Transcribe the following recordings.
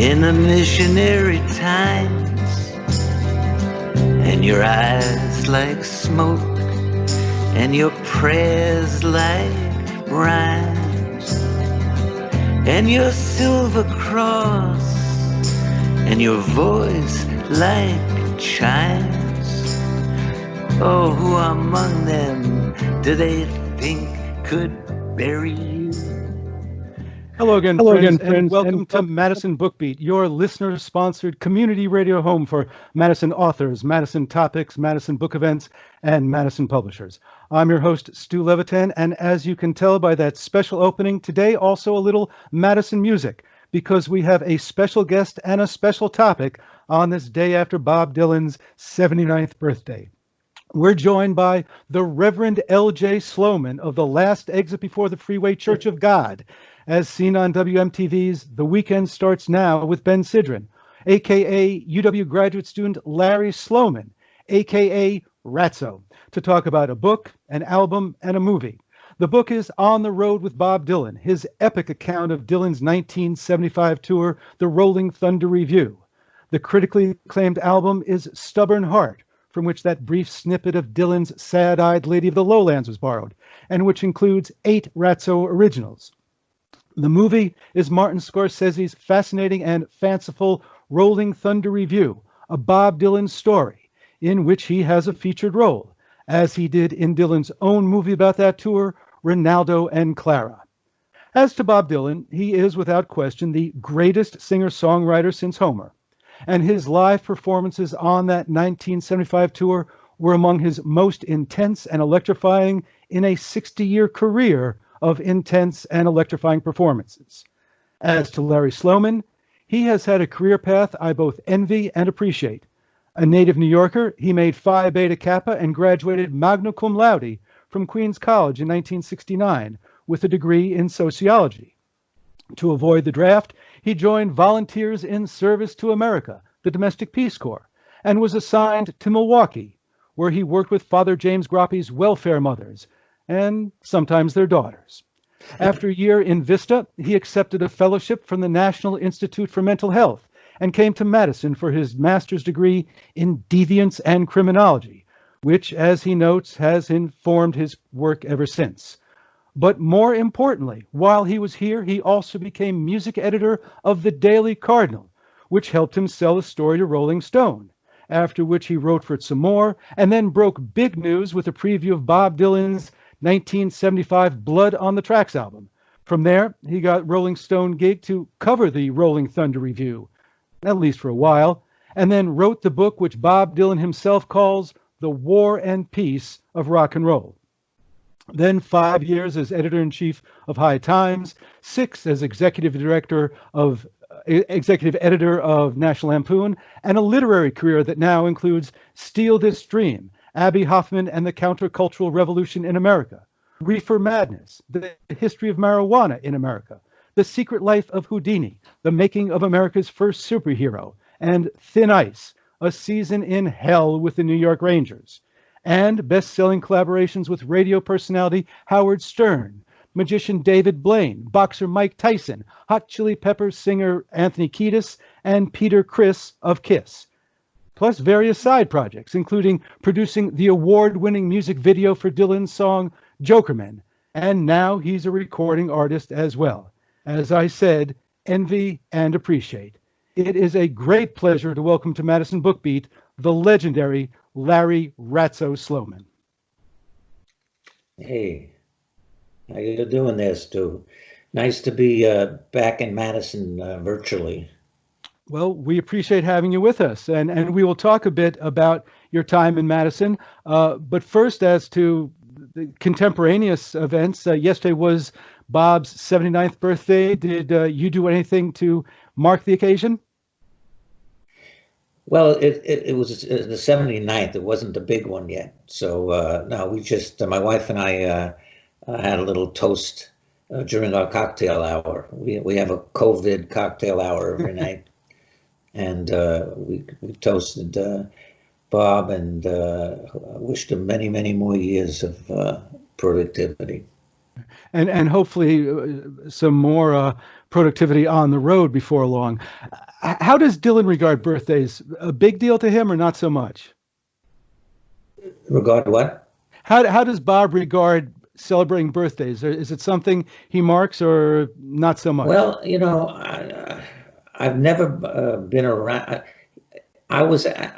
in the missionary times, and your eyes like smoke, and your prayers like rhymes, and your silver cross, and your voice like chimes. Oh, who among them do they think could bury you? Hello again, friends, and welcome to Madison BookBeat, your listener-sponsored community radio home for Madison authors, Madison topics, Madison book events, and Madison publishers. I'm your host, Stu Levitan, and as you can tell by that special opening, today also a little Madison music, because we have a special guest and a special topic on this day after Bob Dylan's 79th birthday. We're joined by the Reverend L.J. Sloman of the Last Exit Before the Freeway Church of God, as seen on WMTV's The Weekend Starts Now with Ben Sidran, a.k.a. UW graduate student Larry Sloman, a.k.a. Ratso, to talk about a book, an album, and a movie. The book is On the Road with Bob Dylan, his epic account of Dylan's 1975 tour, the Rolling Thunder Revue. The critically acclaimed album is Stubborn Heart, from which that brief snippet of Dylan's Sad-Eyed Lady of the Lowlands was borrowed, and which includes 8 Ratso originals. The movie is Martin Scorcese's fascinating and fanciful Rolling Thunder Revue, a Bob Dylan story, in which he has a featured role, as he did in Dylan's own movie about that tour, Reynaldo and Clara. As to Bob Dylan, he is without question the greatest singer-songwriter since Homer, and his live performances on that 1975 tour were among his most intense and electrifying in a 60-year career of intense and electrifying performances. As to Larry Sloman, he has had a career path I both envy and appreciate. A native New Yorker, he made Phi Beta Kappa and graduated magna cum laude from Queens College in 1969 with a degree in sociology. To avoid the draft, he joined Volunteers in Service to America, the Domestic Peace Corps, and was assigned to Milwaukee, where he worked with Father James Groppy's welfare mothers, and sometimes their daughters. After a year in Vista, he accepted a fellowship from the National Institute for Mental Health and came to Madison for his master's degree in deviance and criminology, which, as he notes, has informed his work ever since. But more importantly, while he was here, he also became music editor of the Daily Cardinal, which helped him sell a story to Rolling Stone, after which he wrote for it some more, and then broke big news with a preview of Bob Dylan's 1975 Blood on the Tracks album. From there, he got Rolling Stone gig to cover the Rolling Thunder Revue, at least for a while, and then wrote the book which Bob Dylan himself calls The War and Peace of Rock and Roll. Then 5 years as editor-in-chief of High Times, 6 as executive editor of National Lampoon, and a literary career that now includes Steal This Dream, Abbie Hoffman and the Countercultural Revolution in America, Reefer Madness, The History of Marijuana in America, The Secret Life of Houdini, The Making of America's First Superhero, and Thin Ice, A Season in Hell with the New York Rangers, and best-selling collaborations with radio personality Howard Stern, magician David Blaine, boxer Mike Tyson, Hot Chili Peppers singer Anthony Kiedis, and Peter Criss of Kiss, plus various side projects, including producing the award-winning music video for Dylan's song Jokerman, and now he's a recording artist as well. As I said, envy and appreciate. It is a great pleasure to welcome to Madison BookBeat the legendary Larry Ratso Sloman. Hey, how you doing there, Stu? Nice to be back in Madison virtually. Well, we appreciate having you with us, and we will talk a bit about your time in Madison. But first, as to the contemporaneous events, yesterday was Bob's 79th birthday. Did you do anything to mark the occasion? Well, it was the 79th. It wasn't the big one yet. So, no, we just, my wife and I had a little toast during our cocktail hour. We have a COVID cocktail hour every night. And we toasted Bob and wished him many, many more years of productivity. And hopefully some more productivity on the road before long. How does Dylan regard birthdays? A big deal to him or not so much? Regard what? How does Bob regard celebrating birthdays? Is it something he marks or not so much? Well, I've never been around.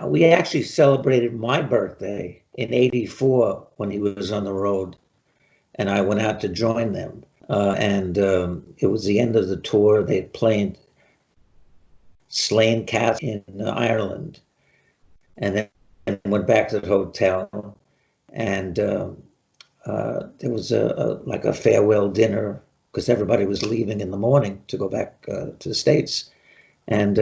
We actually celebrated my birthday in '84 when he was on the road, and I went out to join them. And it was the end of the tour. They played Slane Castle in Ireland, and then went back to the hotel. And there was like a farewell dinner because everybody was leaving in the morning to go back to the States. And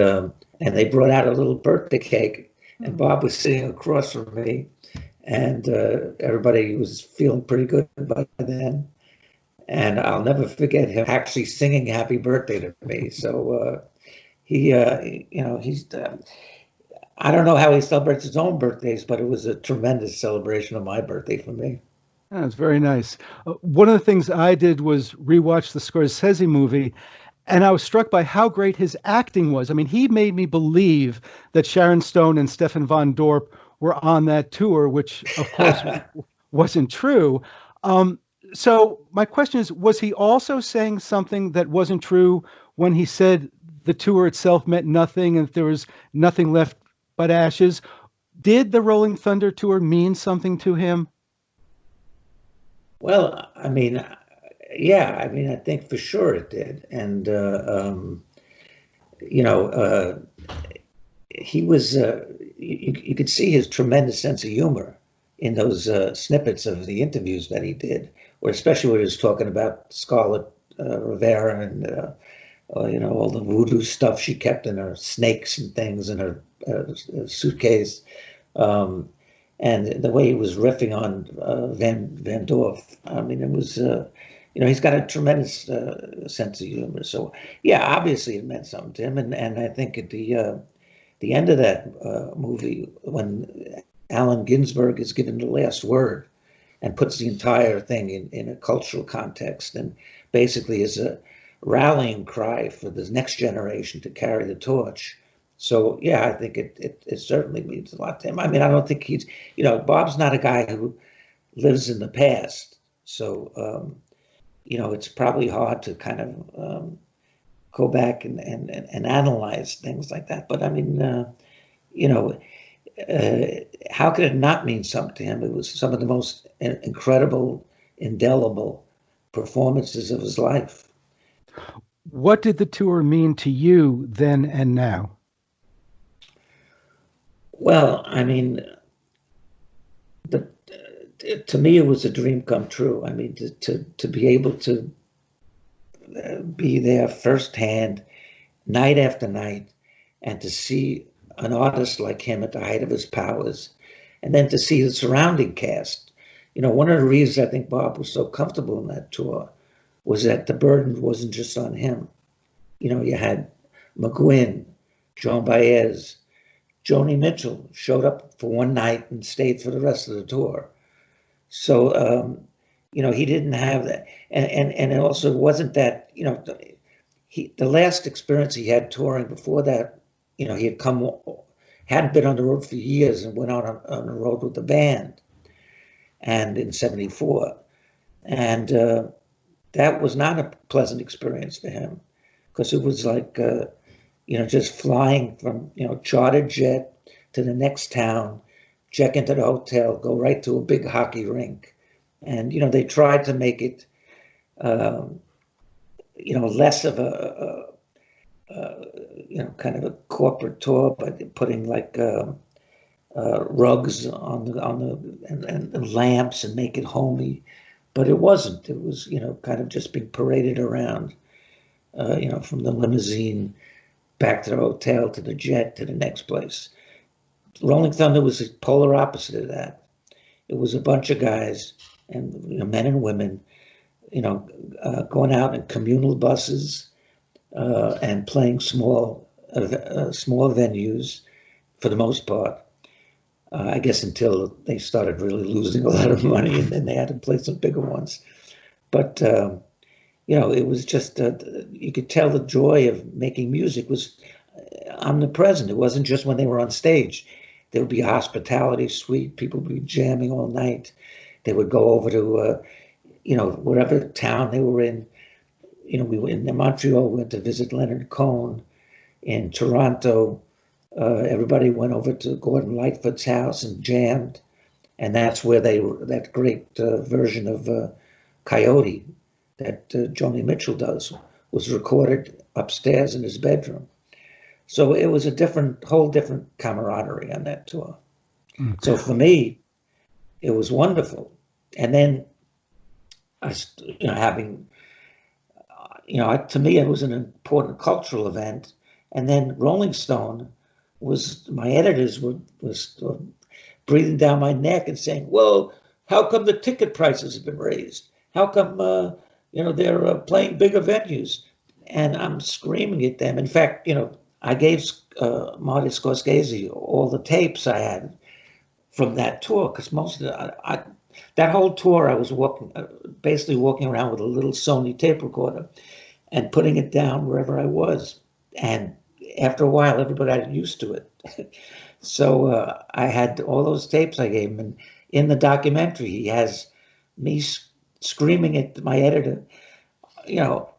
they brought out a little birthday cake, and Bob was sitting across from me, and everybody was feeling pretty good by then. And I'll never forget him actually singing "Happy Birthday" to me. So he's. I don't know how he celebrates his own birthdays, but it was a tremendous celebration of my birthday for me. That's very nice. One of the things I did was rewatch the Scorsese movie, and I was struck by how great his acting was. I mean, he made me believe that Sharon Stone and Stefan von Dorp were on that tour, which, of course, wasn't true. So my question is, was he also saying something that wasn't true when he said the tour itself meant nothing and there was nothing left but ashes? Did the Rolling Thunder tour mean something to him? Well, I mean, yeah, I mean, I think for sure it did. And, he was, you could see his tremendous sense of humor in those snippets of the interviews that he did, or especially when he was talking about Scarlett Rivera and, all the voodoo stuff she kept in her snakes and things in her suitcase. And the way he was riffing on Van Dorf, I mean, it was, he's got a tremendous sense of humor. So, yeah, obviously it meant something to him. And I think at the end of that movie, when Allen Ginsberg is given the last word and puts the entire thing in a cultural context and basically is a rallying cry for the next generation to carry the torch. So, yeah, I think it certainly means a lot to him. I mean, I don't think he's, Bob's not a guy who lives in the past. So, it's probably hard to kind of go back and analyze things like that. But I mean, how could it not mean something to him? It was some of the most incredible, indelible performances of his life. What did the tour mean to you then and now? Well, I mean, to me, it was a dream come true. I mean, to be able to be there firsthand, night after night, and to see an artist like him at the height of his powers, and then to see the surrounding cast. One of the reasons I think Bob was so comfortable in that tour was that the burden wasn't just on him. You had McGuinn, Joan Baez, Joni Mitchell showed up for one night and stayed for the rest of the tour. So, he didn't have that. And it also wasn't that, the last experience he had touring before that, he hadn't been on the road for years and went on the road with the band and in '74. And that was not a pleasant experience for him because it was like, just flying from, chartered jet to the next town, check into the hotel, go right to a big hockey rink. And, they tried to make it, less of a kind of a corporate tour, but putting like rugs on the and lamps and make it homey. But it wasn't. It was, kind of just being paraded around, from the limousine back to the hotel, to the jet, to the next place. Rolling Thunder was the polar opposite of that. It was a bunch of guys and men and women, going out in communal buses and playing small venues for the most part. I guess until they started really losing a lot of money, and then they had to play some bigger ones. But it was just you could tell the joy of making music was omnipresent. It wasn't just when they were on stage. There would be a hospitality suite. People would be jamming all night. They would go over to whatever town they were in. We were in Montreal. We went to visit Leonard Cohen. In Toronto, everybody went over to Gordon Lightfoot's house and jammed, and that's where that great version of Coyote that Joni Mitchell does was recorded upstairs in his bedroom. So it was a whole different camaraderie on that tour. Mm. So for me, it was wonderful. And then, having, to me, it was an important cultural event. And then Rolling Stone my editors was breathing down my neck and saying, well, how come the ticket prices have been raised? How come, they're playing bigger venues? And I'm screaming at them. In fact, I gave Martin Scorcese all the tapes I had from that tour, because most of that whole tour I was basically walking around with a little Sony tape recorder and putting it down wherever I was. And after a while, everybody got used to it. So I had all those tapes I gave him. And in the documentary, he has me screaming at my editor,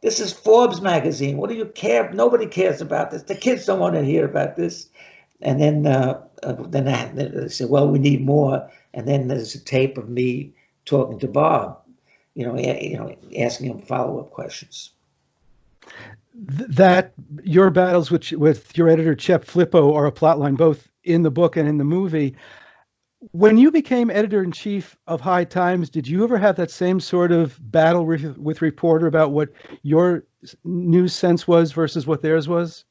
this is Forbes magazine. What do you care? Nobody cares about this. The kids don't want to hear about this. And then they said, well, we need more. And then there's a tape of me talking to Bob, asking him follow-up questions. That your battles with your editor, Chet Flippo, are a plotline both in the book and in the movie. When you became editor-in-chief of High Times, did you ever have that same sort of battle with reporter about what your news sense was versus what theirs was?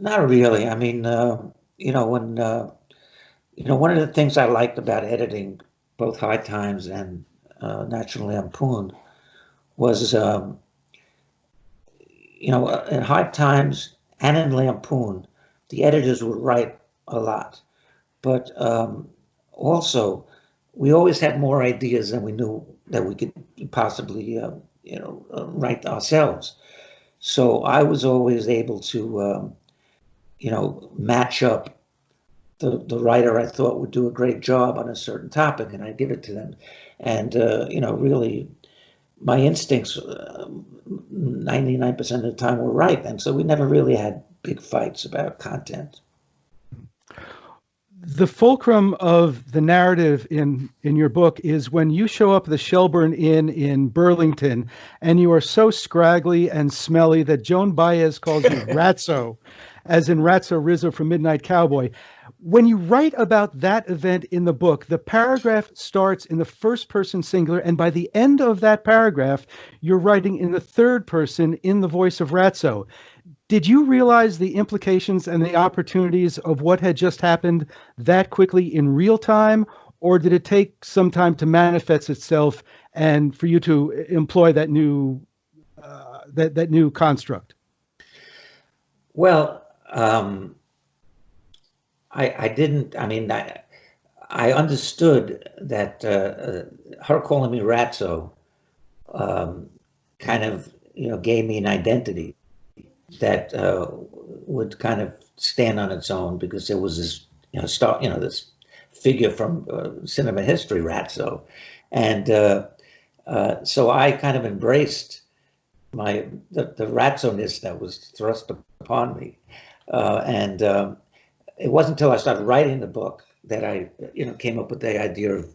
Not really. I mean, one of the things I liked about editing both High Times and National Lampoon was, in High Times and in Lampoon, the editors would write a lot. But also, we always had more ideas than we knew that we could possibly, write ourselves. So I was always able to, match up the writer I thought would do a great job on a certain topic, and I'd give it to them. And, really, my instincts 99% of the time were right. And so we never really had big fights about content. The fulcrum of the narrative in your book is when you show up at the Shelburne Inn in Burlington, and you are so scraggly and smelly that Joan Baez calls you Ratso, as in Ratso Rizzo from Midnight Cowboy. When you write about that event in the book, the paragraph starts in the first person singular, and by the end of that paragraph, you're writing in the third person in the voice of Ratso. Did you realize the implications and the opportunities of what had just happened that quickly in real time, or did it take some time to manifest itself and for you to employ that new that new construct? Well, I didn't. I mean, I understood that her calling me Ratso kind of gave me an identity that would kind of stand on its own, because there was this this figure from cinema history, Ratso, and so I kind of embraced the Ratso-ness that was thrust upon me, and it wasn't until I started writing the book that I came up with the idea of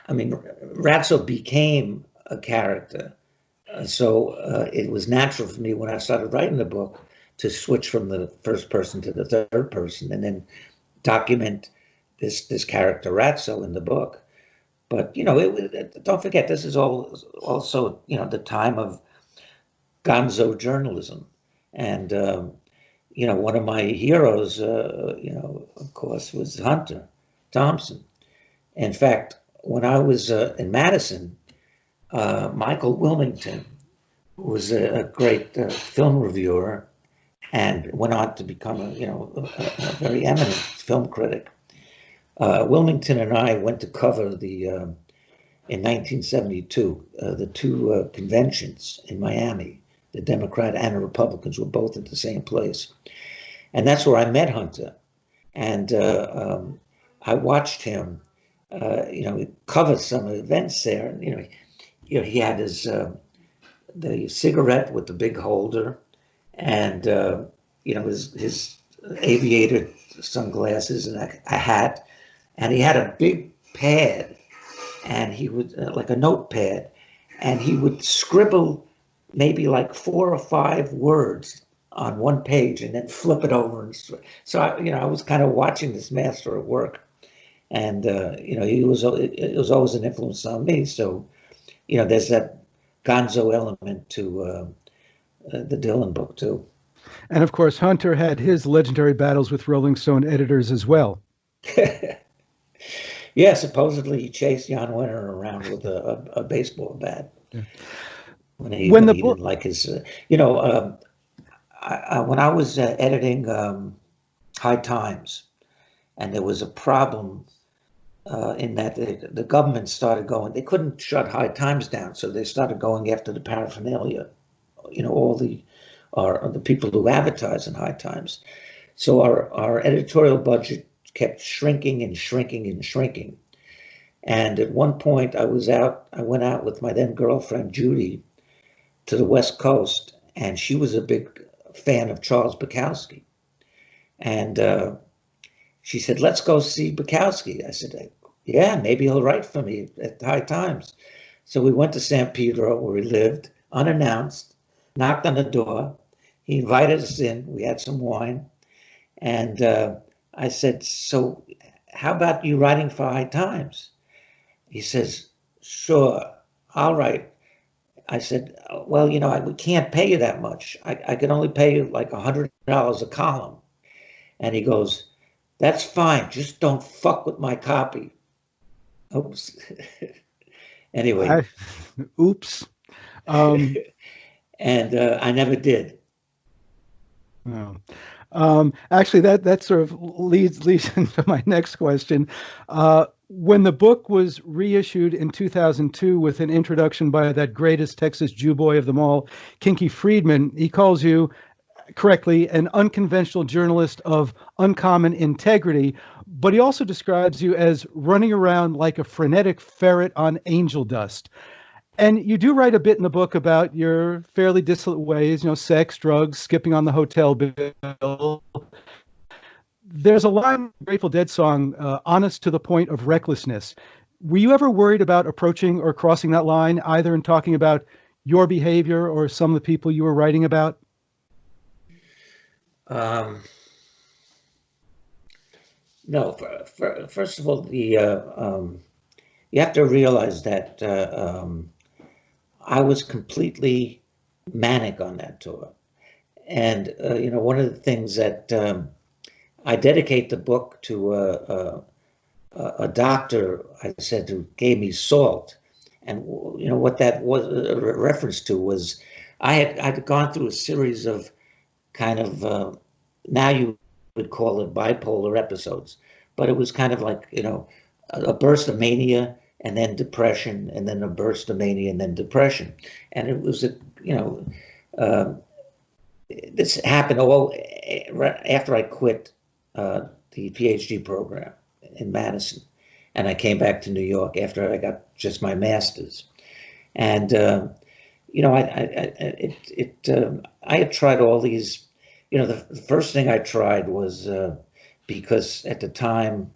Ratso became a character. So it was natural for me when I started writing the book to switch from the first person to the third person and then document this character Ratso in the book. But, don't forget, this is also, the time of gonzo journalism. And, one of my heroes, of course, was Hunter Thompson. In fact, when I was in Madison, Michael Wilmington, who was a great film reviewer and went on to become a very eminent film critic. Wilmington and I went to cover the in 1972. The two conventions in Miami, the Democrat and the Republicans, were both at the same place. And that's where I met Hunter. And I watched him, cover some events there. And, he had the cigarette with the big holder, and his aviator sunglasses and a hat, and he had a big pad, and he would like a notepad, and he would scribble maybe like 4 or 5 words on one page and then flip it over. And so I was kind of watching this master at work, and it was always an influence on me. So there's that gonzo element to the Dylan book too. And of course, Hunter had his legendary battles with Rolling Stone editors as well. Yeah, supposedly he chased Jan Wenner around with a baseball bat. Yeah. When he didn't like his, when I was editing High Times, and there was a problem in that the government started going, they couldn't shut High Times down, so they started going after the paraphernalia, all the people who advertise in High Times. So our editorial budget kept shrinking and shrinking and shrinking. And at one point I went out with my then girlfriend, Judy, to the West Coast, and she was a big fan of Charles Bukowski. And she said, let's go see Bukowski. I said, yeah, maybe he'll write for me at High Times. So we went to San Pedro, where he lived, unannounced, knocked on the door. He invited us in. We had some wine. And I said, so how about you writing for High Times? He says, sure, I'll write. I said, well, we can't pay you that much. I can only pay you like $100 a column. And he goes, that's fine. Just don't fuck with my copy. Oops. Anyway. Oops. And I never did. Oh. Actually, that sort of leads into my next question. When the book was reissued in 2002 with an introduction by that greatest Texas Jew boy of them all, Kinky Friedman, he calls you correctly an unconventional journalist of uncommon integrity, but he also describes you as running around like a frenetic ferret on angel dust. And you do write a bit in the book about your fairly dissolute ways, sex, drugs, skipping on the hotel bill. There's a line in the Grateful Dead song, honest to the point of recklessness. Were you ever worried about approaching or crossing that line, either in talking about your behavior or some of the people you were writing about? No. First of all, you have to realize that I was completely manic on that tour. And, one of the things that I dedicate the book to a doctor, I said, who gave me salt. And, what that was a reference to was I'd gone through a series of kind of, now you would call it bipolar episodes, but it was kind of like, a burst of mania, and then depression, and then a burst of mania, and then depression. And it was, this happened all after I quit the PhD program in Madison, and I came back to New York after I got just my master's. And, I had tried all these, the first thing I tried was because at the time,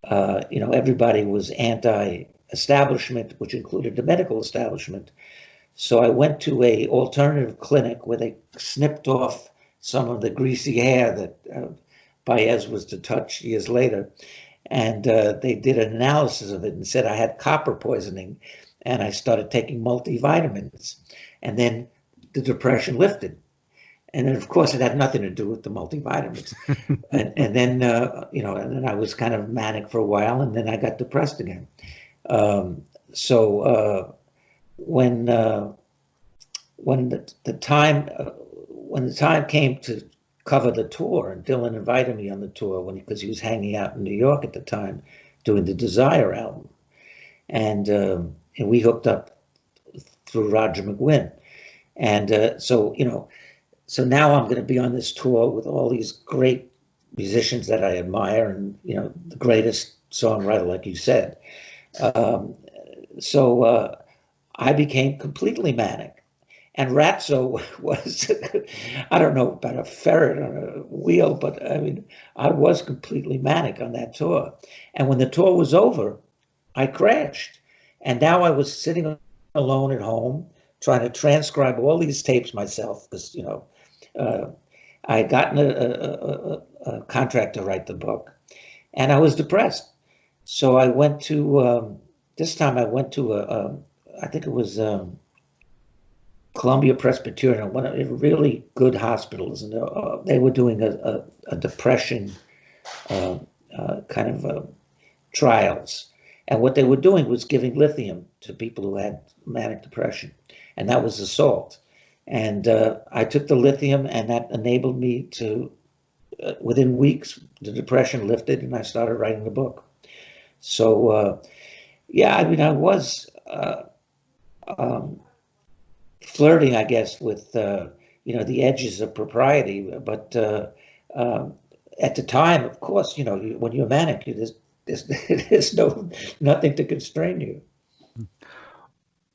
everybody was anti-establishment, which included the medical establishment. So I went to a alternative clinic where they snipped off some of the greasy hair that Baez was to touch years later. And they did an analysis of it and said I had copper poisoning. And I started taking multivitamins. And then the depression lifted. And then, of course, it had nothing to do with the multivitamins. and then, and then I was kind of manic for a while, and then I got depressed again. So when the time came to cover the tour, and Dylan invited me on the tour because he was hanging out in New York at the time doing the Desire album, and we hooked up through Roger McGuinn. And so, so now I'm going to be on this tour with all these great musicians that I admire, and the greatest songwriter, like you said. So I became completely manic, and Ratso was, I don't know about a ferret on a wheel, but I mean, I was completely manic on that tour. And when the tour was over, I crashed, and now I was sitting alone at home trying to transcribe all these tapes myself, because I had gotten a contract to write the book, and I was depressed. So I went to, this time I went to I think it was Columbia Presbyterian, one of the really good hospitals, and they were doing a depression kind of trials. And what they were doing was giving lithium to people who had manic depression, and that was the salt. And I took the lithium, and that enabled me to, within weeks, the depression lifted, and I started writing the book. So, yeah, I mean, I was flirting, I guess, with, the edges of propriety. But at the time, of course, when you're manic, there's nothing to constrain you.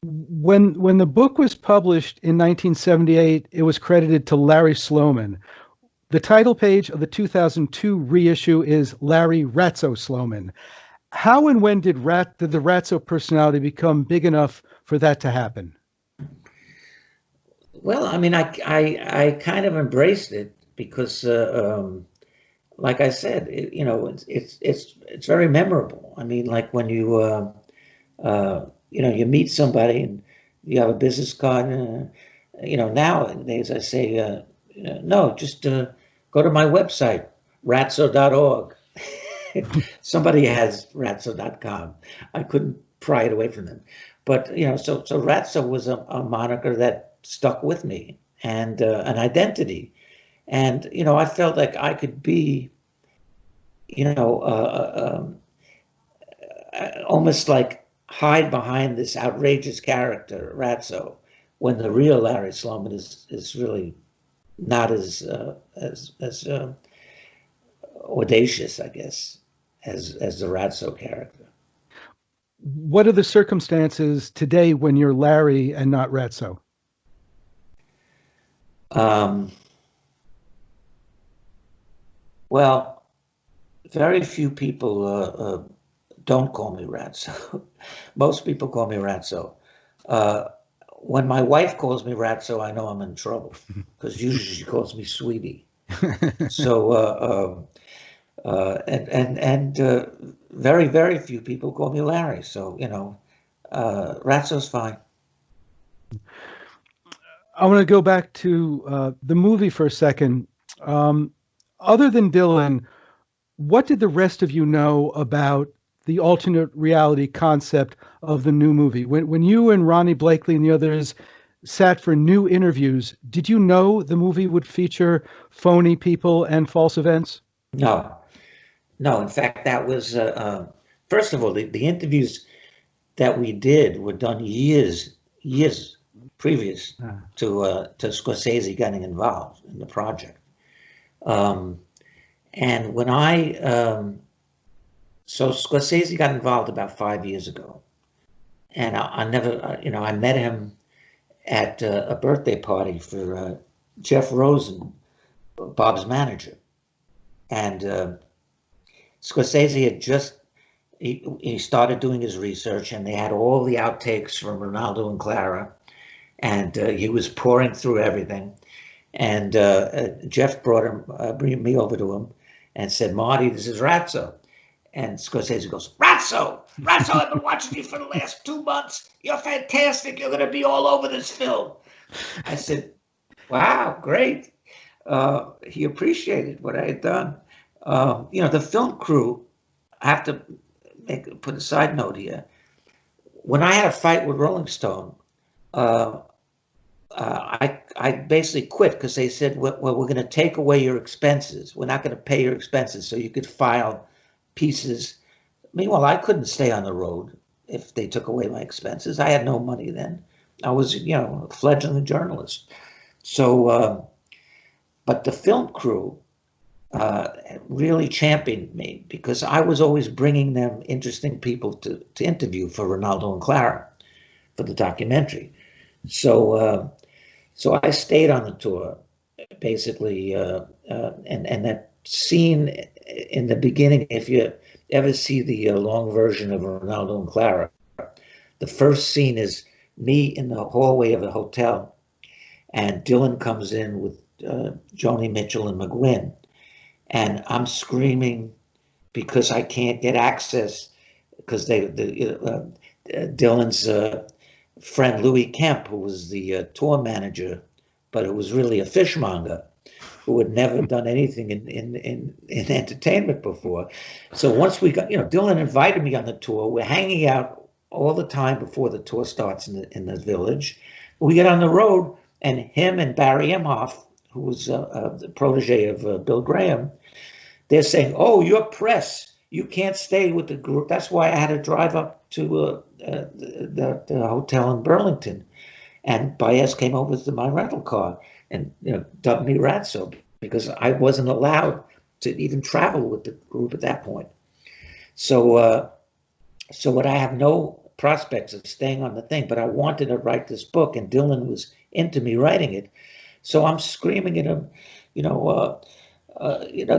When the book was published in 1978, it was credited to Larry Sloman. The title page of the 2002 reissue is Larry Ratso Sloman. How and when did the Ratso personality become big enough for that to happen? Well, I mean, I kind of embraced it because, like I said, it's very memorable. I mean, like when you you meet somebody and you have a business card. Nowadays I say, no, just go to my website, ratso.org. Somebody has ratso.com. I couldn't pry it away from them. But, so Ratso was a moniker that stuck with me, and an identity. And, I felt like I could be, almost like hide behind this outrageous character, Ratso, when the real Larry Sloman is really not as audacious, I guess, as the Ratso character. What are the circumstances today when you're Larry and not Ratso? Well, very few people don't call me Ratso. Most people call me Ratso. When my wife calls me Ratso, I know I'm in trouble, because usually she calls me sweetie. So, and very, very few people call me Larry. So, Ratso's fine. I want to go back to the movie for a second. Other than Dylan, what did the rest of you know about the alternate reality concept of the new movie? When you and Ronnie Blakely and the others sat for new interviews, did you know the movie would feature phony people and false events? No. In fact, that was, first of all, the interviews that we did were done years previous to Scorsese getting involved in the project. And when so Scorsese got involved about 5 years ago, and I never, I met him at a birthday party for Jeff Rosen, Bob's manager, and Scorsese had just, he started doing his research, and they had all the outtakes from Reynaldo and Clara, and he was pouring through everything, and Jeff brought me over to him and said, "Marty, this is Ratso." And Scorsese goes, Ratso, I've been watching you for the last 2 months. You're fantastic. You're going to be all over this film. I said, wow, great. He appreciated what I had done. The film crew, I have to put a side note here. When I had a fight with Rolling Stone, I basically quit because they said, well, we're going to take away your expenses. We're not going to pay your expenses so you could file pieces. Meanwhile, I couldn't stay on the road. if they took away my expenses. I had no money then. I was, a fledgling journalist. So, but the film crew really championed me because I was always bringing them interesting people to interview for Reynaldo and Clara for the documentary. So I stayed on the tour, basically, and that scene in the beginning, if you ever see the long version of Reynaldo and Clara, the first scene is me in the hallway of the hotel, and Dylan comes in with Joni Mitchell and McGuinn, and I'm screaming because I can't get access because Dylan's friend Louis Kemp, who was the tour manager, but who was really a fishmonger, who had never done anything in entertainment before. So once we got, Dylan invited me on the tour. We're hanging out all the time before the tour starts in the village. We get on the road, and him and Barry Emhoff, who was the protege of Bill Graham, they're saying, "Oh, you're press. You can't stay with the group." That's why I had to drive up to the hotel in Burlington. And Baez came over to my rental car and dubbed me Ratso because I wasn't allowed to even travel with the group at that point. So what I have no prospects of staying on the thing, but I wanted to write this book, and Dylan was into me writing it. So I'm screaming at him,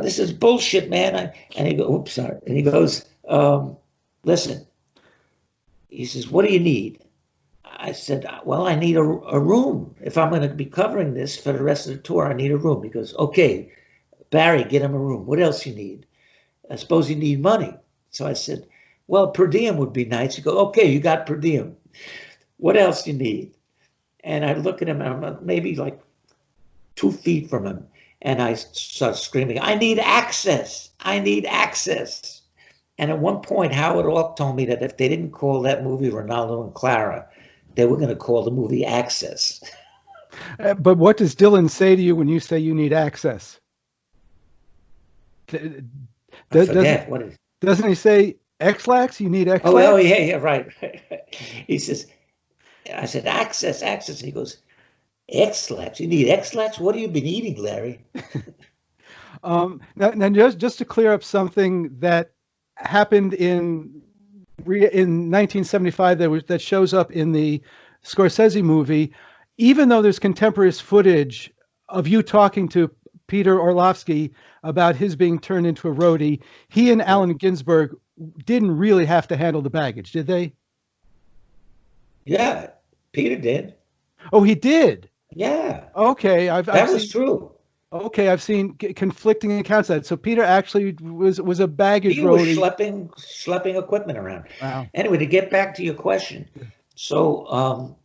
this is bullshit, man. And he goes, "Oops, sorry." And he goes, "Listen," he says, "what do you need?" I said, "Well, I need a room. If I'm going to be covering this for the rest of the tour, I need a room." He goes, "Okay, Barry, get him a room. What else you need? I suppose you need money." So I said, "Well, per diem would be nice." He goes, "Okay, you got per diem. What else you need?" And I look at him, and I'm maybe like 2 feet from him, and I start screaming, "I need access. I need access." And at one point, Howard Hawks told me that if they didn't call that movie Reynaldo and Clara, they were going to call the movie Access. But what does Dylan say to you when you say you need access? Doesn't he say X-Lax? You need X-Lax? Oh, yeah, right. He says, I said, access. And he goes, X-Lax? You need X-Lax? What have you been eating, Larry? Now just to clear up something that happened in 1975 that shows up in the Scorsese movie, even though there's contemporaneous footage of you talking to Peter Orlovsky about his being turned into a roadie, he and Allen Ginsberg didn't really have to handle the baggage, did they? Yeah, Peter did. Oh, he did? Yeah. Okay. That was true. Okay, I've seen conflicting accounts of that. So Peter actually was a baggage roadie. He was schlepping equipment around. Wow. Anyway, to get back to your question, so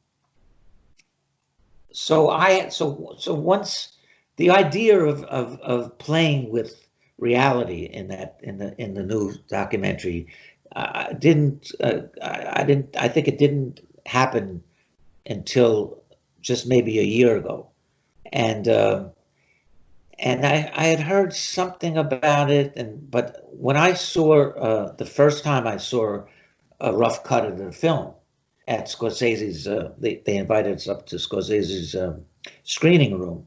once the idea of playing with reality in the new documentary I think it didn't happen until just maybe a year ago, and I had heard something about it, but when I saw the first time I saw a rough cut of the film at Scorsese's, they invited us up to Scorsese's screening room,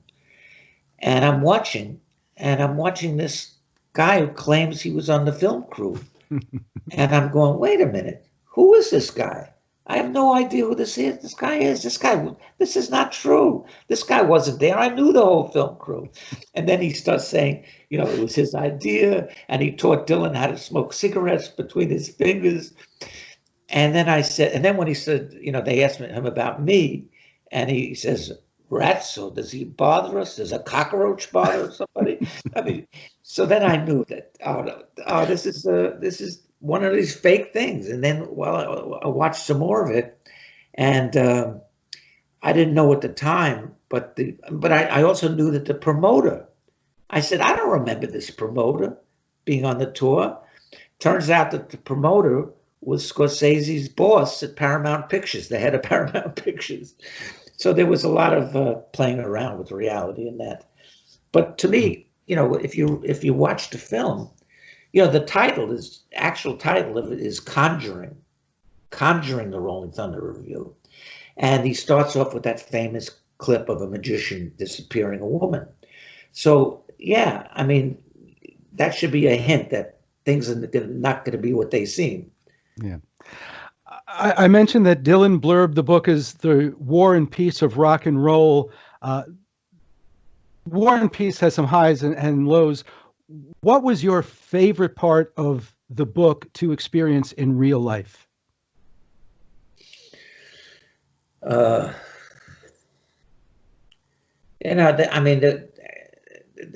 and I'm watching this guy who claims he was on the film crew, and I'm going, wait a minute, who is this guy? I have no idea who this is. This is not true. This guy wasn't there. I knew the whole film crew. And then he starts saying, it was his idea, and he taught Dylan how to smoke cigarettes between his fingers. And then when he said, they asked him about me, and he says, Ratso, does he bother us? Does a cockroach bother somebody? So then I knew that, this is one of these fake things. And then, I watched some more of it, and I didn't know at the time, but I also knew that the promoter, I said, I don't remember this promoter being on the tour. Turns out that the promoter was Scorsese's boss at Paramount Pictures, the head of Paramount Pictures. So there was a lot of playing around with reality in that. But to me, if you watch the film, the actual title of it is Conjuring. conjuring the Rolling Thunder Revue. And he starts off with that famous clip of a magician disappearing a woman. So, yeah, I mean, that should be a hint that things are not going to be what they seem. Yeah. I mentioned that Dylan blurbed the book as the war and peace of rock and roll. War and Peace has some highs and lows. What was your favorite part of the book to experience in real life? I mean, there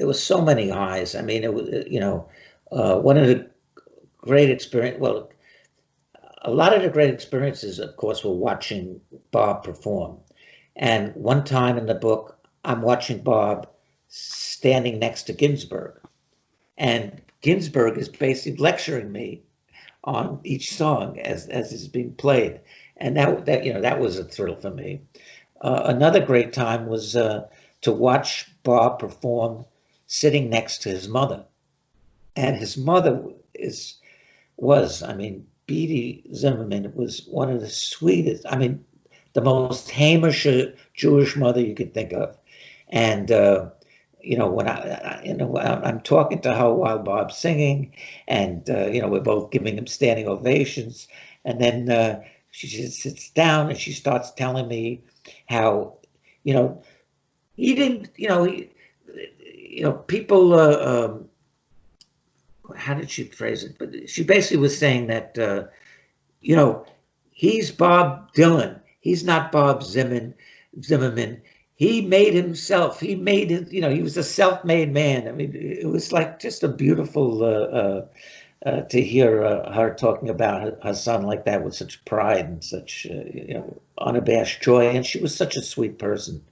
was so many highs. I mean, it was, one of the great experience. Well, a lot of the great experiences, of course, were watching Bob perform. And one time in the book, I'm watching Bob standing next to Ginsberg, and Ginsberg is basically lecturing me on each song as it's being played, and that was a thrill for me. Another great time was to watch Bob perform sitting next to his mother, and his mother was Beatty Zimmerman was one of the sweetest. I mean, the most Hamish Jewish mother you could think of, and when I'm talking to her while Bob's singing, and we're both giving him standing ovations, and then she just sits down and she starts telling me how he didn't people how did she phrase it? But she basically was saying that he's Bob Dylan, he's not Bob Zimmerman. He made himself. He made it. He was a self-made man. I mean, it was like just a beautiful to hear her talking about her son like that with such pride and such unabashed joy. And she was such a sweet person.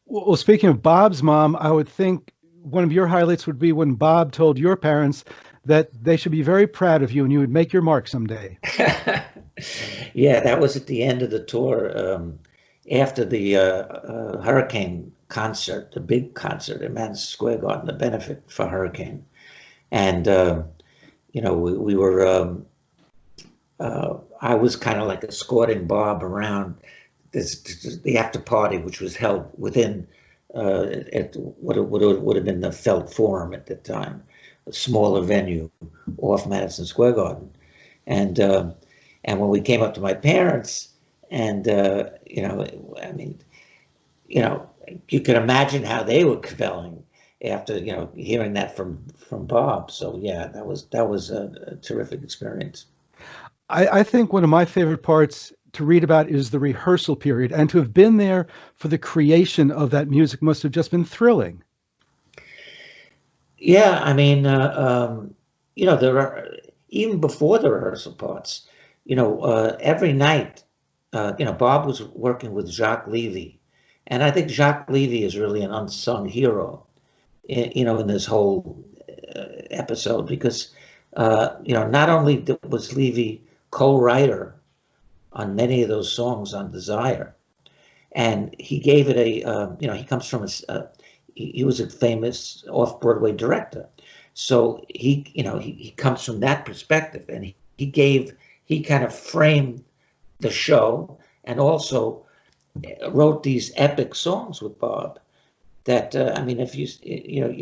Well, speaking of Bob's mom, I would think one of your highlights would be when Bob told your parents that they should be very proud of you and you would make your mark someday. Yeah, that was at the end of the tour. After the Hurricane concert, the big concert at Madison Square Garden, the benefit for Hurricane. And, we were, I was kind of like escorting Bob around the after party, which was held within at what would have been the Felt Forum at the time, a smaller venue off Madison Square Garden. And when we came up to my parents, and you can imagine how they were cavilling after hearing that from Bob. So yeah, that was a terrific experience. I think one of my favorite parts to read about is the rehearsal period, and to have been there for the creation of that music must have just been thrilling. Yeah, I mean, there are, even before the rehearsal parts, every night. Bob was working with Jacques Levy, and I think Jacques Levy is really an unsung hero, in this whole episode, because not only was Levy co-writer on many of those songs on Desire, and he gave it he comes from he was a famous off-Broadway director, so he comes from that perspective, and he kind of framed the show, and also wrote these epic songs with Bob that if you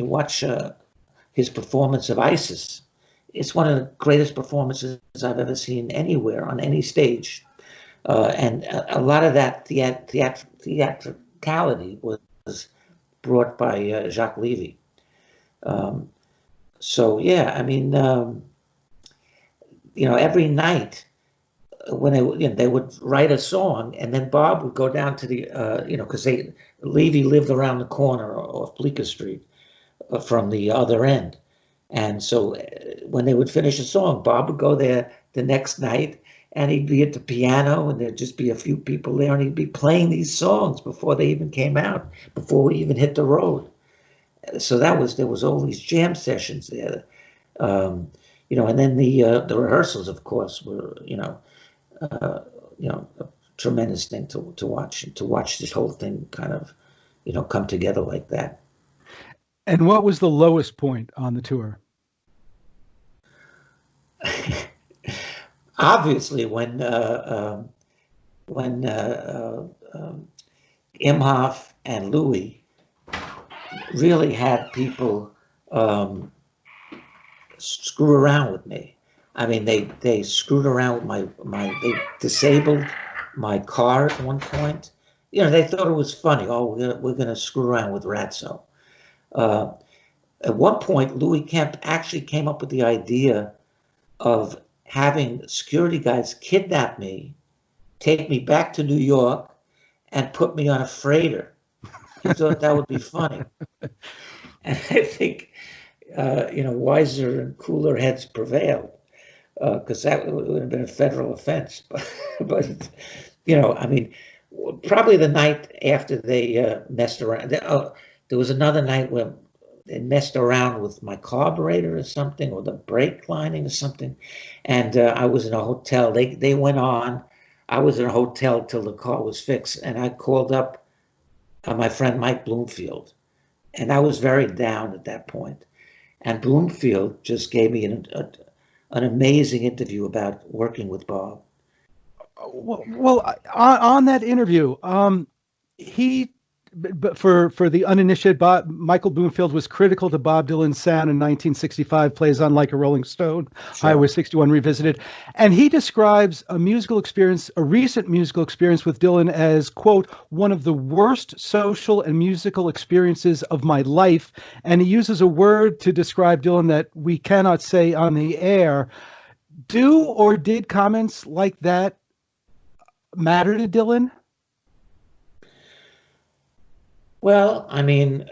watch his performance of Isis, it's one of the greatest performances I've ever seen anywhere on any stage, and a lot of that theatricality was brought by Jacques Levy. So yeah, every night when they would write a song, and then Bob would go down to the because Levy lived around the corner off Bleecker Street from the other end, and so when they would finish a song, Bob would go there the next night, and he'd be at the piano, and there'd just be a few people there, and he'd be playing these songs before they even came out, before we even hit the road. So there was all these jam sessions there, and then the rehearsals, of course, were a tremendous thing to watch this whole thing kind of come together like that. And what was the lowest point on the tour? obviously when Imhoff and Louis really had people screw around with me. I mean, they screwed around with they disabled my car at one point. You know, they thought it was funny. Oh, we're gonna screw around with Ratso. At one point, Louis Kemp actually came up with the idea of having security guys kidnap me, take me back to New York, and put me on a freighter. He thought that would be funny. And I think, wiser and cooler heads prevailed, because that would have been a federal offense. But I mean, probably the night after they messed around, there was another night where they messed around with my carburetor or something, or the brake lining or something. And I was in a hotel. They went on. I was in a hotel till the car was fixed. And I called up my friend Mike Bloomfield. And I was very down at that point. And Bloomfield just gave me an amazing interview about working with Bob. Well, on that interview, but for the uninitiated, Michael Bloomfield was critical to Bob Dylan's sound in 1965, plays on Like a Rolling Stone, sure. Highway 61 Revisited. And he describes a recent musical experience with Dylan as, quote, one of the worst social and musical experiences of my life. And he uses a word to describe Dylan that we cannot say on the air. Do or did comments like that matter to Dylan? Well, I mean,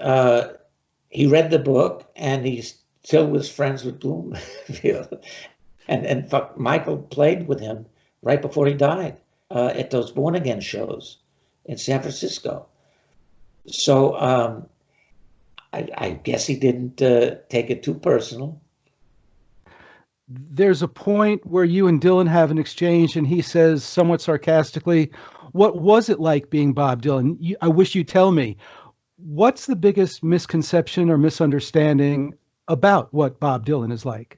he read the book, and he still was friends with Bloomfield. and Michael played with him right before he died at those Born Again shows in San Francisco. So I guess he didn't take it too personal. There's a point where you and Dylan have an exchange, and he says somewhat sarcastically, "What was it like being Bob Dylan? I wish you'd tell me." What's the biggest misconception or misunderstanding about what Bob Dylan is like?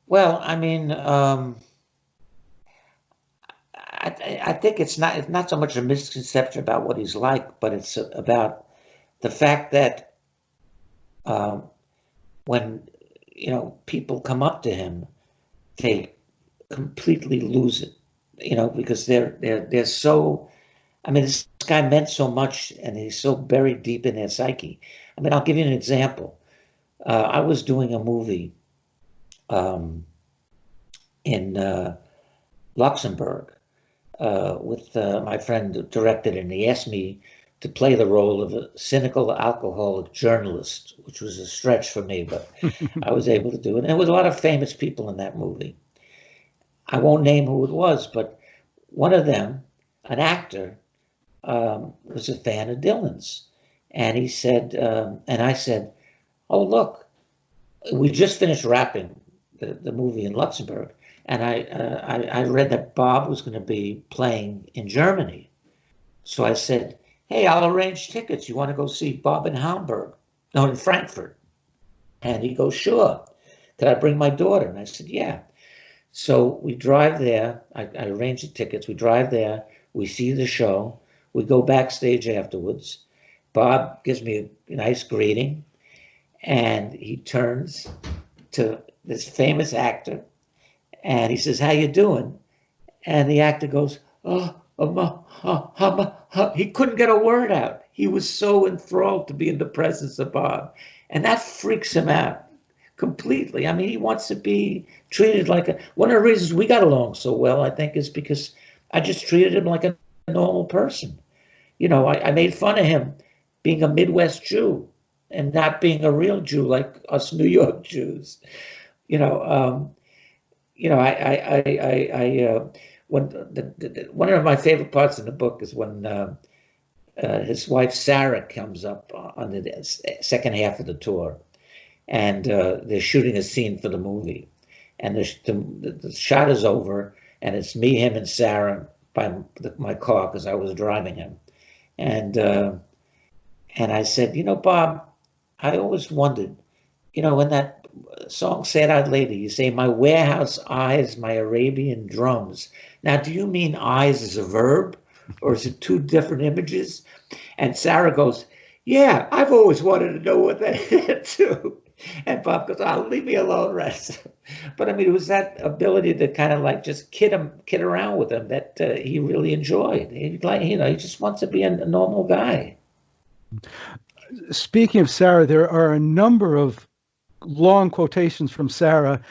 Well, I mean, I think it's not so much a misconception about what he's like, but it's about the fact that when people come up to him, they completely lose it, because they're so. I mean, this guy meant so much, and he's so buried deep in their psyche. I mean, I'll give you an example. I was doing a movie in Luxembourg with my friend who directed it, and he asked me to play the role of a cynical alcoholic journalist, which was a stretch for me, but I was able to do it. And there was a lot of famous people in that movie. I won't name who it was, but one of them, an actor, was a fan of Dylan's. And he said, and I said, "Oh, look, we just finished wrapping the movie in Luxembourg. And I read that Bob was going to be playing in Germany. So I said, hey, I'll arrange tickets. You want to go see Bob in in Frankfurt?" And he goes, "Sure. Could I bring my daughter?" And I said, "Yeah." So we drive there. I arrange the tickets. We drive there. We see the show. We go backstage afterwards. Bob gives me a nice greeting, and he turns to this famous actor, and he says, "How you doing?" And the actor goes, he couldn't get a word out. He was so enthralled to be in the presence of Bob, and that freaks him out completely. I mean, he wants to be treated like one of the reasons we got along so well, I think, is because I just treated him like a normal person. I made fun of him being a Midwest Jew and not being a real Jew like us New York Jews. When one of my favorite parts in the book is when his wife Sarah comes up on the second half of the tour, and they're shooting a scene for the movie, and the shot is over, and it's me, him, and Sarah by my car because I was driving him, and I said, "Bob, I always wondered, in that song Sad-Eyed Lady, you say, my warehouse eyes, my Arabian drums. Now, do you mean eyes as a verb, or is it two different images? And Sarah goes, yeah, I've always wanted to know what that is too. And Bob goes, oh, leave me alone, Ratso. But I mean, it was that ability to kind of like just kid around with him that he really enjoyed. He just wants to be a normal guy. Speaking of Sarah, there are a number of long quotations from Sarah.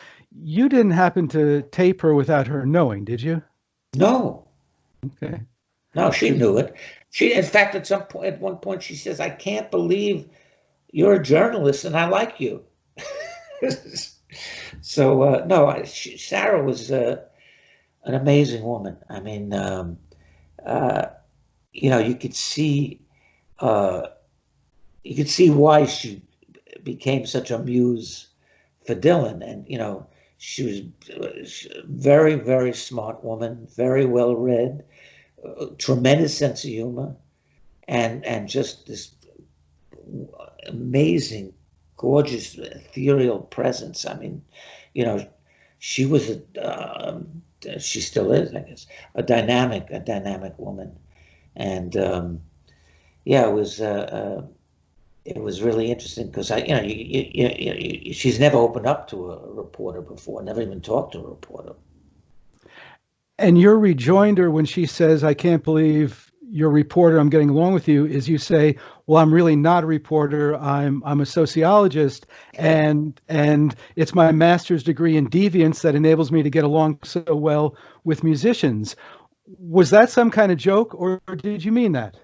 You didn't happen to tape her without her knowing, did you? No. Okay. No, she knew it. She, in fact, at one point, she says, I can't believe you're a journalist and I like you. So, no, Sarah was an amazing woman. I mean, you could see why she became such a muse for Dylan. And, she was a very, very smart woman, very well read, tremendous sense of humor, and just this amazing, gorgeous, ethereal presence. I mean, she was she still is, I guess, a dynamic woman. And it was really interesting because she's never opened up to a reporter before, never even talked to a reporter. And your rejoinder when she says, I can't believe you're a reporter, I'm getting along with you, is you say, well, I'm really not a reporter, I'm a sociologist, and it's my master's degree in deviance that enables me to get along so well with musicians. Was that some kind of joke, or did you mean that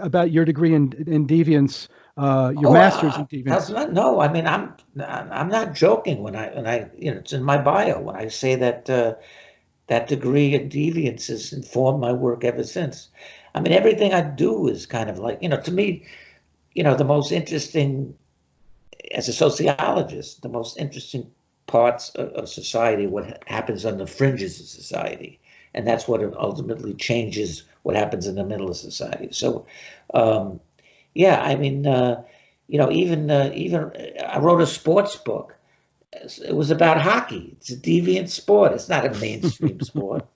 about your degree in deviance, your master's in deviance? No, I mean, I'm not joking when I it's in my bio when I say that that degree in deviance has informed my work ever since. I mean, everything I do is kind of like, to me, the most interesting, as a sociologist, the most interesting parts of society, what happens on the fringes of society. And that's what ultimately changes what happens in the middle of society. So, I mean, even I wrote a sports book. It was about hockey. It's a deviant sport. It's not a mainstream sport.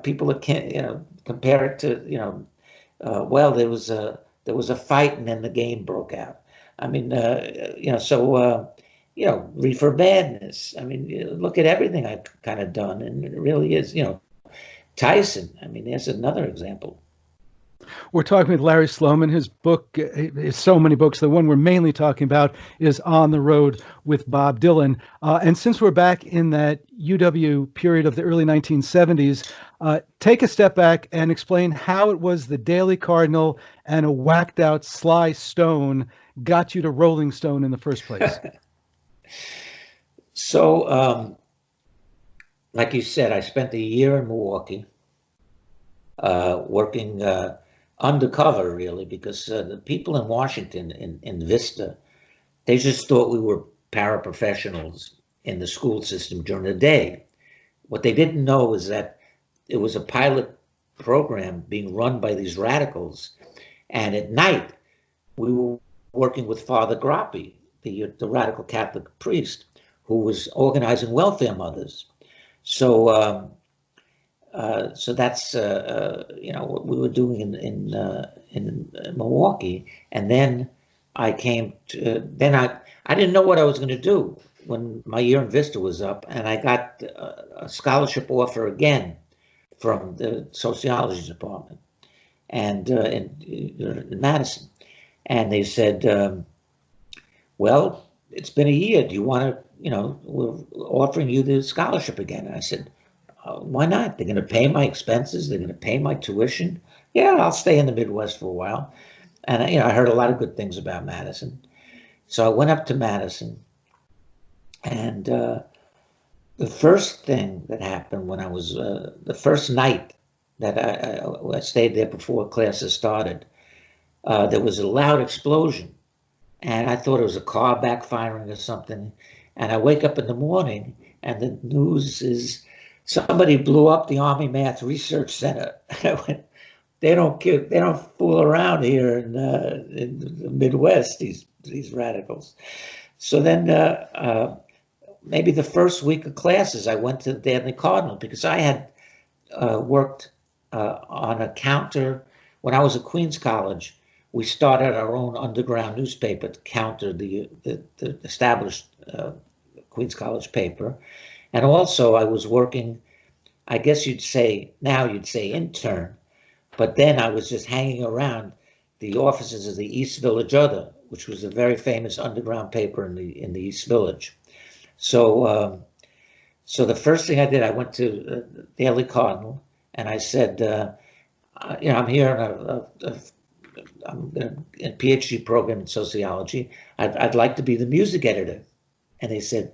People can't, compare it to, well, there was a fight and then the game broke out. I mean, Reefer Madness. I mean, look at everything I've kind of done, and it really is, Tyson. I mean, there's another example. We're talking with Larry Sloman. His book is so many books. The one we're mainly talking about is On the Road with Bob Dylan. And since we're back in that UW period of the early 1970s, take a step back and explain how it was the Daily Cardinal and a whacked out Sly Stone got you to Rolling Stone in the first place. So, like you said, I spent a year in Milwaukee working undercover, really, because the people in Washington, in Vista, they just thought we were paraprofessionals in the school system during the day. What they didn't know is that it was a pilot program being run by these radicals. And at night, we were working with Father Grappi, the radical Catholic priest, who was organizing welfare mothers. So so that's what we were doing in Milwaukee. And then I came to, I didn't know what I was going to do when my year in Vista was up, and I got a scholarship offer again from the sociology department and in Madison. And they said, well, it's been a year. Do you want to, we're offering you the scholarship again. And I said, why not? They're going to pay my expenses. They're going to pay my tuition. Yeah, I'll stay in the Midwest for a while. And, I heard a lot of good things about Madison. So I went up to Madison. And the first thing that happened when I was, the first night that I stayed there before classes started, there was a loud explosion. And I thought it was a car backfiring or something. And I wake up in the morning and the news is somebody blew up the Army Math Research Center. I went, they don't fool around here in the Midwest, these radicals. So then maybe the first week of classes, I went to the Daily Cardinal because I had worked on a counter when I was at Queens College. We started our own underground newspaper to counter the established Queens College paper. And also I was working, I guess you'd say intern, but then I was just hanging around the offices of the East Village Other, which was a very famous underground paper in the East Village. So so the first thing I did, I went to Daily Cardinal, and I said, I'm here I'm in a PhD program in sociology. I'd like to be the music editor. And they said,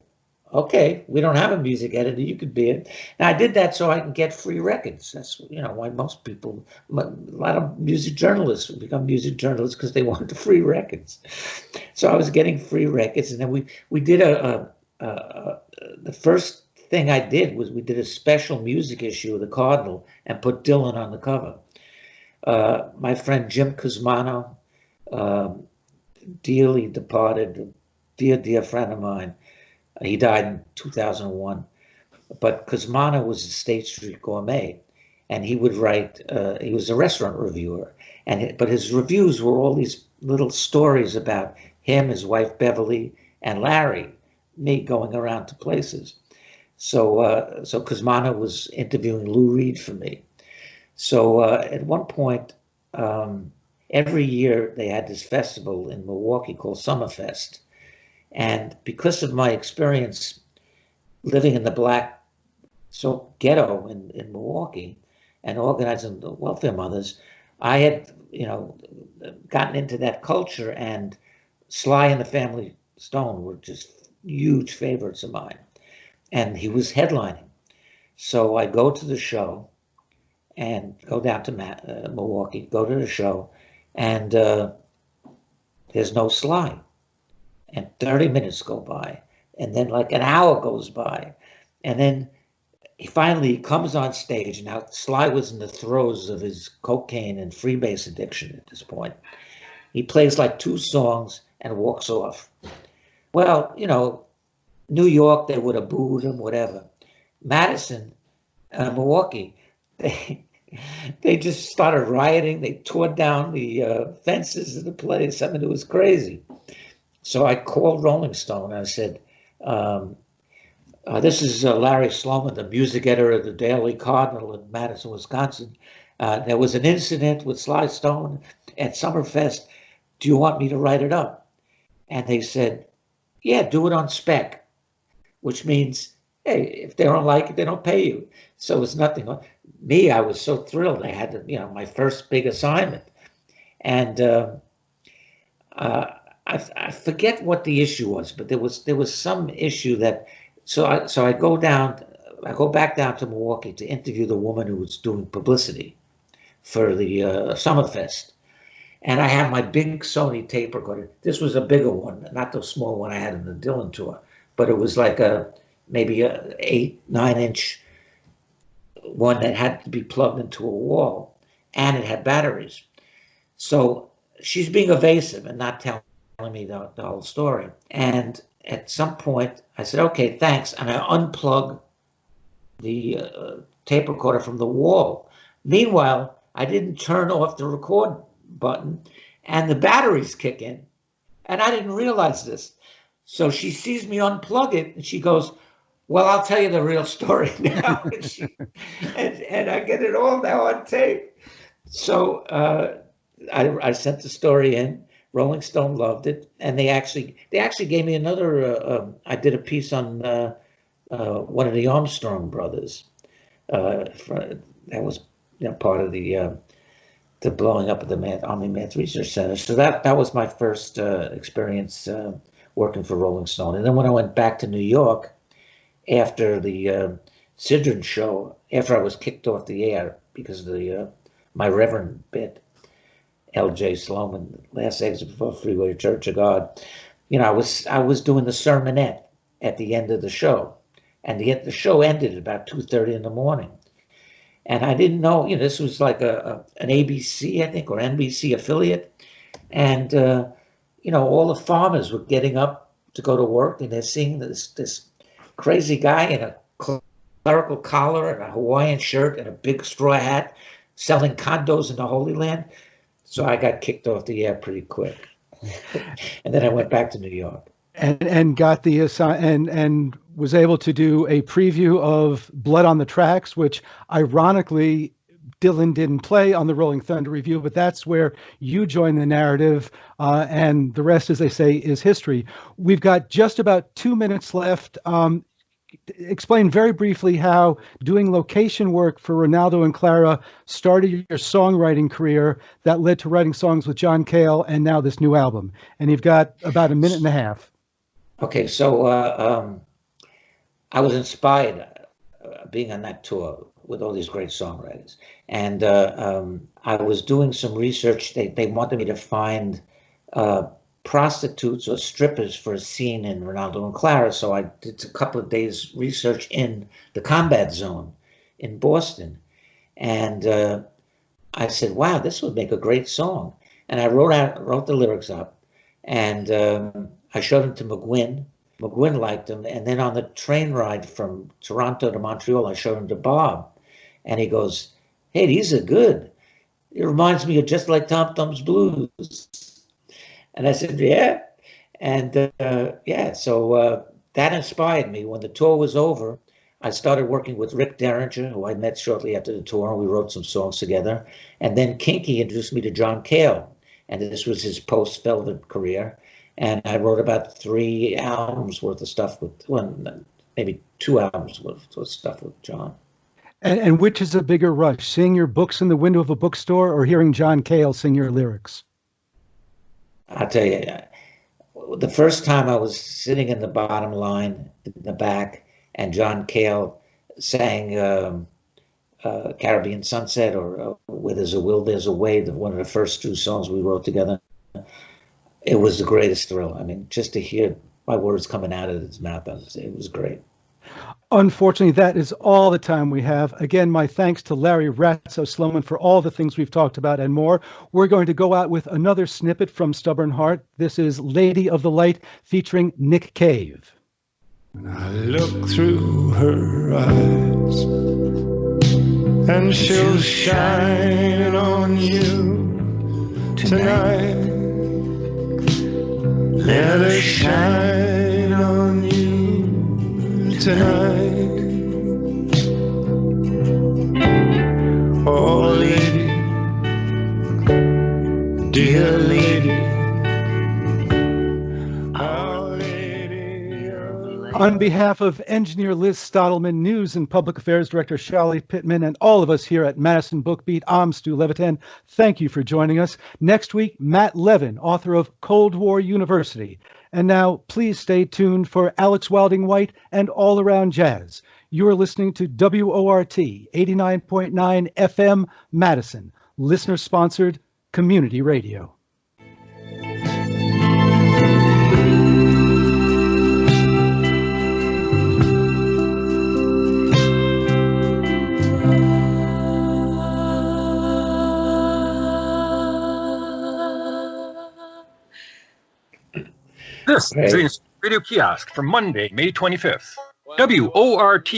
okay, we don't have a music editor. You could be it. And I did that so I can get free records. That's why most people, a lot of music journalists become music journalists because they want the free records. So I was getting free records, and then we did the first thing I did was we did a special music issue of the Cardinal and put Dylan on the cover. My friend Jim Cosmano, dearly departed, dear friend of mine. He died in 2001. But Cosmano was a State Street Gourmet, and he would write. He was a restaurant reviewer, but his reviews were all these little stories about him, his wife Beverly, and Larry, me going around to places. So Cosmano was interviewing Lou Reed for me. So at one point, every year they had this festival in Milwaukee called Summerfest. And because of my experience living in the black ghetto in Milwaukee and organizing the welfare mothers, I had, gotten into that culture, and Sly and the Family Stone were just huge favorites of mine. And he was headlining. So I go to the show and go down to Milwaukee, go to the show, and there's no Sly. And 30 minutes go by, and then like an hour goes by, and then he finally comes on stage. Now Sly was in the throes of his cocaine and freebase addiction at this point. He plays like 2 songs and walks off. Well, New York, they would have booed him, whatever. Madison, Milwaukee, they just started rioting. They tore down the fences of the place. I mean, it was crazy. So I called Rolling Stone and I said, this is Larry Sloman, the music editor of the Daily Cardinal in Madison, Wisconsin. There was an incident with Sly Stone at Summerfest. Do you want me to write it up? And they said, yeah, do it on spec, which means, hey, if they don't like it, they don't pay you. So it's nothing. Me, I was so thrilled. I had my first big assignment. And I forget what the issue was, but there was some issue that. So I go back down to Milwaukee to interview the woman who was doing publicity for the Summerfest, and I have my big Sony tape recorder. This was a bigger one, not the small one I had in the Dylan tour, but it was like maybe a 8-9 inch one that had to be plugged into a wall, and it had batteries. So she's being evasive and not telling me the whole story. And at some point I said, okay, thanks. And I unplug the tape recorder from the wall. Meanwhile, I didn't turn off the record button and the batteries kick in. And I didn't realize this. So she sees me unplug it and she goes, well, I'll tell you the real story now. and I get it all now on tape. So I sent the story in. Rolling Stone loved it, and they actually gave me another. I did a piece on one of the Armstrong brothers. That was part of the blowing up of the Army Math Research Center. So that was my first experience working for Rolling Stone. And then when I went back to New York after the Sidran show, after I was kicked off the air because of my Reverend bit. L.J. Sloman, Last Exit Before Freeway, Church of God. I was doing the sermonette at the end of the show, and the show ended at about 2:30 in the morning, and I didn't know. This was like an ABC, I think, or NBC affiliate, and all the farmers were getting up to go to work, and they're seeing this crazy guy in a clerical collar and a Hawaiian shirt and a big straw hat selling condos in the Holy Land. So I got kicked off the air pretty quick. And then I went back to New York. And got the and was able to do a preview of Blood on the Tracks, which ironically Dylan didn't play on the Rolling Thunder Revue, but that's where you join the narrative, and the rest, as they say, is history. We've got just about 2 minutes left. Explain very briefly how doing location work for Reynaldo and Clara started your songwriting career that led to writing songs with John Cale and now this new album. And you've got about a minute and a half. Okay, so I was inspired being on that tour with all these great songwriters. And I was doing some research. They wanted me to find prostitutes or strippers for a scene in Reynaldo and Clara. So I did a couple of days research in the combat zone in Boston. And I said, wow, this would make a great song. And I wrote the lyrics up, and I showed them to McGuinn. McGuinn liked them. And then on the train ride from Toronto to Montreal, I showed them to Bob. And he goes, hey, these are good. It reminds me of Just Like Tom Thumb's Blues. And I said, yeah. And so that inspired me. When the tour was over, I started working with Rick Derringer, who I met shortly after the tour, and we wrote some songs together. And then Kinky introduced me to John Cale, and this was his post-Velvet career. And I wrote about 3 albums worth of stuff with, well, maybe 2 albums worth of stuff with John. And which is a bigger rush, seeing your books in the window of a bookstore or hearing John Cale sing your lyrics? I'll tell you, the first time I was sitting in the bottom line in the back, and John Cale sang Caribbean Sunset or Where There's a Will, There's a Way, one of the first 2 songs we wrote together. It was the greatest thrill. I mean, just to hear my words coming out of his mouth, it was great. Unfortunately, that is all the time we have. Again, my thanks to Larry Ratso Sloman for all the things we've talked about and more. We're going to go out with another snippet from Stubborn Heart. This is Lady of the Light featuring Nick Cave. When I look through her eyes, and she'll shine on you tonight. Let her shine on you tonight. Oh, lady, dear lady, our lady of the light. On behalf of engineer Liz Stottleman, news and public affairs director Charlie Pittman, and all of us here at Madison BookBeat, I'm Stu Levitan. Thank you for joining us. Next week, Matt Levin, author of Cold War University. And now, please stay tuned for Alex Wilding White and All Around Jazz. You're listening to WORT 89.9 FM Madison, listener-sponsored community radio. This is the Radio Kiosk for Monday, May 25th. WORT